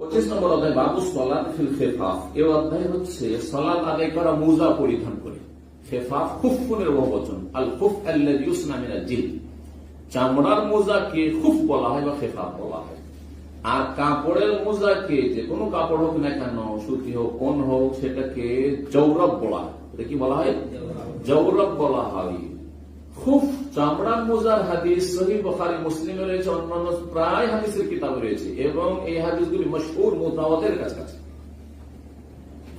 25 নম্বর অধ্যায় বাবু সালাত ফিল খেফাফ। এই অধ্যায় হচ্ছে সালাত আদায় করা মোজা পরিধান করে। খেফাফ খুফুনের বহুবচন, আল খুফ আল্লাযী ইউসনা মিনাল জিলদ। চামড়ার মোজাকে খুফ বলা হয় বা খেফাফ বলা হয়। আর কাপড়ের মোজাকে যে কোনো কাপড় হোক না কেন, সুতি হোক কোন হোক, সেটাকে জওরব বলা হয়। এটা কি বলা হয়? জওরব বলা হয়। খুফ চামড়ার মোজার হাদিস সহিহ বুখারী মুসলিমে রয়েছে, অন্যান্য প্রায় হাদিসের কিতাবে রয়েছে এবং এই হাদিসগুলি মশহুর মুতাওয়াতির কাছাকাছি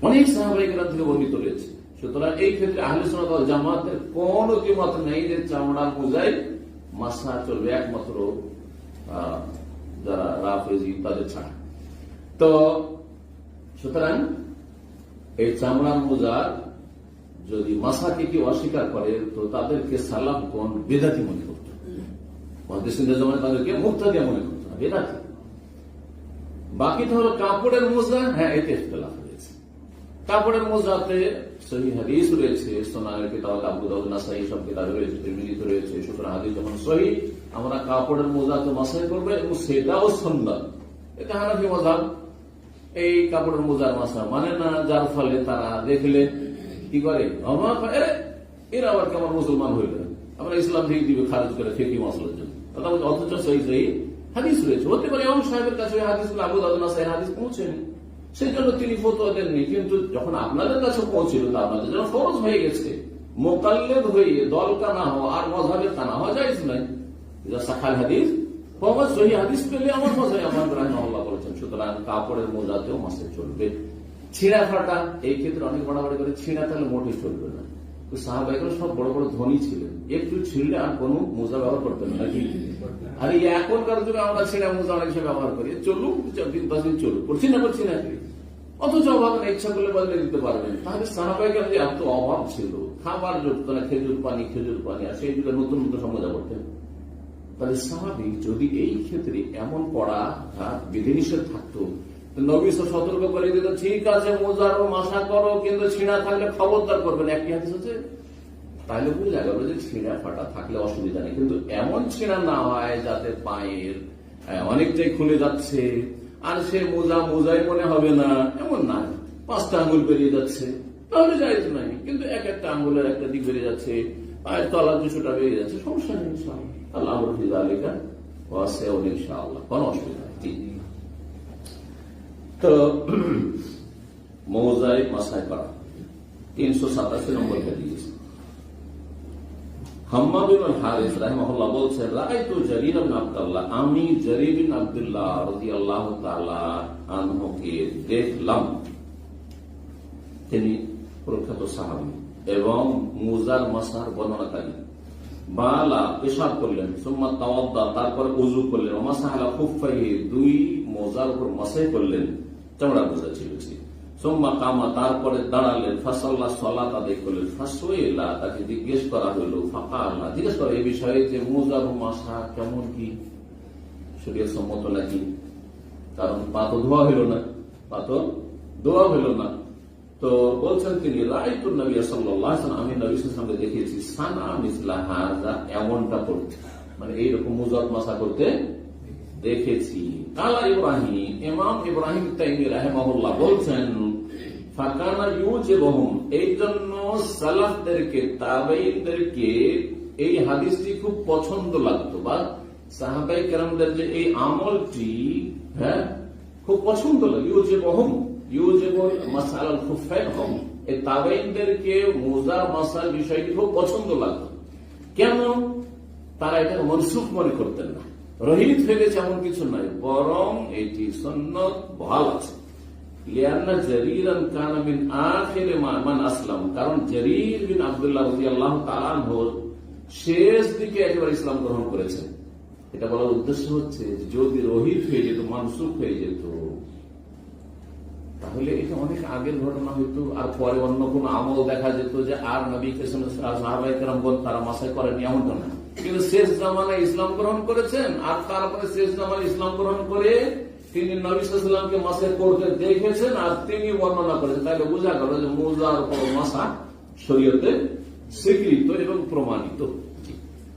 অনেক সাহাবায়ে কেরাম থেকে বর্ণিত রয়েছে। সুতরাং এই ক্ষেত্রে আহলে সুন্নাত ওয়াল জামাতের কোন দ্বিমত নেই যে চামড়ার মোজায় মাসা চলবে, একমাত্র যারা রাফেজি তাদের ছাড়া। তো সুতরাং এই চামড়ার মোজার যদি মাসাকে কেউ অস্বীকার করে তো তাদেরকে সালাফগণ বেদাতি মনে করত, মুহাদ্দিসিনদের জমানায় তাদেরকে মুবতাদিয়া মনে করত না, বেদাতি। বাকিটা হলো কাপড়ের মোজা। হ্যাঁ, এতে ইখতিলাফ রয়েছে। কাপড়ের মোজাতে সহিহ হাদিস রয়েছে, সুনানের কিতাব আবু দাউদ, নাসাঈ সব কিতাবে রয়েছে, তিরমিজিতে রয়েছে। সুতরাং হাদিস যখন সহিহ, আমরা কাপড়ের মোজাতে মাসাই করবে এবং সেটাও সুন্নাত। এটা হানাফি মাযহাব এই কাপড়ের মোজার মাসা মানে না, যার ফলে তারা দেখলে কি করে, এরা আবার কেমন মুসলমান হইল, আমরা ইসলাম থেকে দিবে খারিজ করে ফিকহি মাসলার জন্য। অথচ সহিহ হাদিস রয়েছে। হতে পারে ইমাম সাহেবের কাছে হাদিসগুলো আবু দাউদ, নাসাঈ হাদিস পৌঁছেনি, সেই জন্য তিনি ফতোয়া দেননি। কিন্তু যখন আপনাদের কাছে পৌঁছিল, তা আপনাদের জন্য ফরজ হয়ে গেছে। মুকাল্লিদ হয়ে দল কানা হওয়া আর মযহাবের কানা হওয়া জায়েজ নাই। সাহাল হাদিস সহিহ হাদিস পেলে আমার মজায় আমার রাহিমাহুল্লাহ বলেছেন। সুতরাং কাপড়ের মোজাতেও মাসে চলবে। ছিঁড়া ফাটা, এই ক্ষেত্রে অনেক বাড়াবাড়ি করে, ছিঁড়া তাহলে মোটেই চলবে না। সাহাবায়ে সব বড় বড় ধনী ছিলেন, একটু ছিঁড়লে আর কোন মোজা ব্যবহার করতেন নাকি? আর এখনকার যুগে আমরা ছিঁড়া মোজা অনেক সময় ব্যবহার করি, চলুক 10 দিন চলুক, করছি না অথচ অভাব না, ইচ্ছা করলে বদলে দিতে পারবেন। তাহলে সাহাবায়ে যে এত অভাব ছিল, খাবার জুটত না, খেজুর পানি আর সেই যুগে নতুন নতুন মোজা করতেন। তাহলে স্বাভাবিক যদি এই ক্ষেত্রে এমন করা বিধিনিষেধ থাকতো, নবী সতর্ক করে দিত, ঠিক আছে মোজার মাসা করো, কিন্তু ছিঁড়া থাকলে খবরদার করবেন। একটি হাদিস আছে, তাহলে বোঝা গেল যে ছিঁড়া ফাটা থাকলে অসুবিধা নেই, কিন্তু এমন ছিঁড়া না হয় যাতে পায়ের অনেকটাই খুলে যাচ্ছে আর সে মোজাই মনে হবে না, এমন না। 5টা আঙ্গুল বেরিয়ে যাচ্ছে, তাহলে জায়েজ নাই। কিন্তু একটা আঙ্গুলের একটা দিক বেরিয়ে যাচ্ছে, পায়ের তলা কিছুটা বেরিয়ে যাচ্ছে, সমস্যা নেই, আল্লাহ রাযিকা ওয়াসিউন ইনশাআল্লাহ, কোনো অসুবিধা নেই। তো মোজায় মাসায় করা 387 নম্বর হাদিস। হাম্মাদ ইবনে হারিস রাহিমাহুল্লাহ বলছেন, রাআইতু জারীর ইবনে আব্দুল্লাহ, আমি জারীর ইবনে আব্দুল্লাহ রাদিয়াল্লাহু তাআলা আনহুকে দেখলাম, তিনি প্রখ্যাত সাহাবী এবং মোজার মাসার বর্ণনাকারী। বালা পেশাব করলেন, সুম্মা তাওয়াদ্দা তারপর ওযু করলেন, ওয়া মাসাহা আলা খুফাইহি দুই মোজার উপর মাসাই করলেন, চামড়ার মোজা ছিল। সুম্মা কামা তারপরে দাঁড়ালেন, ফাসাল্লা সালাত আদায় করলেন, ফাসুইলা তাকে জিজ্ঞেস করা হলো, ফাকালা জিজ্ঞেস করা এই বিষয়ে যে মোজার মাসা কেমন কি শরীয়ত সম্মত নাকি, কারণ পা তো ধোয়া হইল না, তো বলছেন তিনি, রাআইতু নবী সাল্লাল্লাহু আলাইহি ওয়াসাল্লাম, আমি নবী সাল্লাল্লাহু আলাইহি ওয়াসাল্লামকে দেখেছি, সানা মিসলা হাযা এমনটা করতে, মানে এইরকম মোজার মাসা করতে দেখেছি। কালা ইব্রাহিম, ইমাম ইব্রাহিম তাইমি রাহিমাহুল্লাহ বলছেন, ফাকানা ইউজিবুহুম, এই জন্য সালাফদেরকে তাবেঈনদেরকে এই হাদিসটি খুব পছন্দ লাগতো, বা সাহাবায়ে কেরামদের যে এই আমলটি খুব পছন্দ লাগে। ইউজিবুল মাসআলাল খুফাইন হুম, এই তাবেঈনদেরকে মোজার মাসার বিষয়টি খুব পছন্দ লাগতো। কেন? তারা এটা মনসুখ মনে করতেন না, রহিত হয়ে গেছে এমন কিছু নাই, বরং এটি সুন্নাত বহাল আছে। লিআন্না জারীরান কানা মিন আখির মান আসলাম, কারণ জারীর বিন আব্দুল্লাহ রাদিয়াল্লাহু তাআলা আনহু শেষ দিকে একেবারে ইসলাম গ্রহণ করেছেন। এটা বলার উদ্দেশ্য হচ্ছে যদি রহিত হয়ে যেত, মানসুখ হয়ে যেত, তাহলে এটা অনেক আগের ঘটনা হইতো, আর পরে অন্য কোন আমল দেখা যেত যে আর নবী সাহাবায়ে কেরামগণ তারা মাসাই করেনি, এমনটা না। কিন্তু শেষ জামানায় ইসলাম গ্রহণ করেছেন, আর তারপরে শেষ জামানায় ইসলাম গ্রহণ করে তিনি নবী সাল্লাল্লাহু আলাইহি ওয়াসাল্লামকে মাসাই করতে দেখেছেন আর তিনি বর্ণনা করেছেন। তাহলে বোঝা গেল যে মোজার উপর মাসা শরীয়তে স্বীকৃত এবং প্রমাণিত।